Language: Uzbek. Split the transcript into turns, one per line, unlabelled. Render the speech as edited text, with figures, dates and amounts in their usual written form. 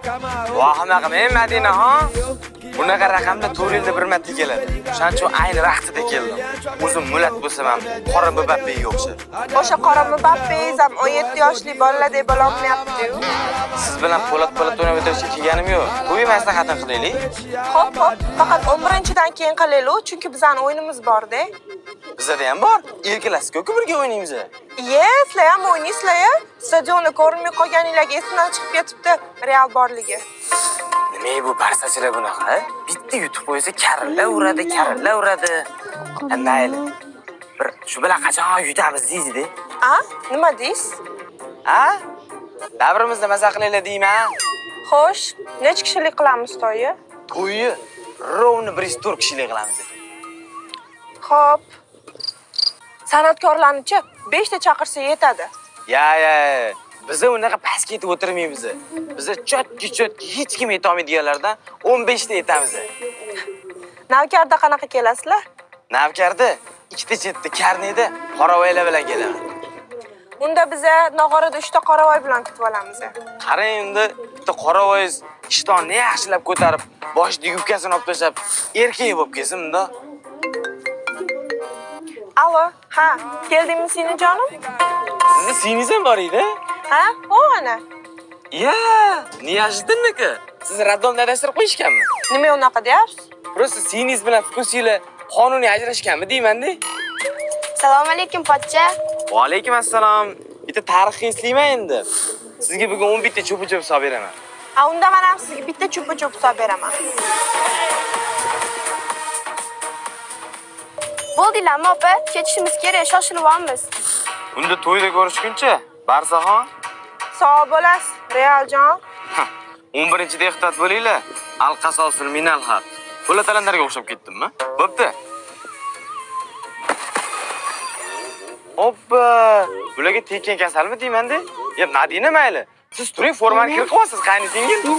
Vohima qilmang Madina, ha? Bunaqa raqamda 4 yilda bir marta keladi. O'shaning uchun ayni vaqtida keldim. O'zim mulat bo'lsam ham qora Mbappega o'xshab.
O'sha qora Mbappingiz ham 17 yoshli bolalardek bo'la olmayapti-ku.
Siz bilan po'lat o'ynab o'tirishga kelganim yo'q. Qo'y maslahatim qilaylik.
Xo'p, faqat 11-dan keyin qilaylik, chunki bizning o'yinimiz bor-da.
Bizda ham bor. Erkalasizku birga o'ynaymiz.
Sizlar ham o'ynaysizlar. Stadionda ko'rinmay qolganinglarga esdan chiqib ketibdi Real borligi.
Nima bu barsachilar bunaqa? Bitta yutib qo'ysa karilla uradi. Mayli. Bir shu bilan qachon yutamiz deydi-da.
Nima deysiz?
Davrimizda maza qilaylar deyman.
Xo'sh, necha kishilik qilamiz to'yi?
To'yi rovni 104 kishilik qilamiz.
Xo'p. San'atkorlarni-chi 5 ta chaqirsa yetadi.
Ya. Biz unaqa pastga yetib o'tirmaymiz. Biz chotki hech kim yeta olmaydiganlardan 15 ta yetamiz.
Navkarda qanaqa kelasizlar?
Navkarda ikkita chetda karneda qoravoylar bilan kelaman.
Unda biz nog'orada 3 ta qoravoy bilan kutib olamiz.
Qarang endi bitta qoravoyingiz ishtonni yaxshilab ko'tarib, boshida yubkasini olib tashlab, erkak bo'lib kelsin bunda.
Alo, keldingmi seni jonim?
Sizni siyningiz ham bor edi?
Ana.
Ya, Niyajiddinki. Siz raddomda adashtirib qo'yishganmi?
Nima unaqa deyapsiz?
Просто siyningiz bilan vkusinglar qonuniy ajrashganmi deyman-da.
Assalomu alaykum, pochcha.
Va alaykum assalom. Bitta tarixni eslayman endi. Sizga bugun 11 ta cho'p-cho'p hisob beraman.
Unda men ham sizga bitta cho'p-cho'p hisob beraman.
Bo'ldilarmi opa? Ketishimiz kerak, shoshilib olamiz.
Unda to'yda ko'rishguncha, Barsaxon.
Sog' bo'lasiz, Realjon.
11-da ehtiyot bo'linglar. Al-Qasosul minal haq. Bo'latalanlarga o'xshab ketdimmi? Bo'pti. Hoppa! Bularga tekkan kasalmi deyman-da? Ya Madina mayli. Siz turing, formani kirib qo'yasiz, qaynisingizga.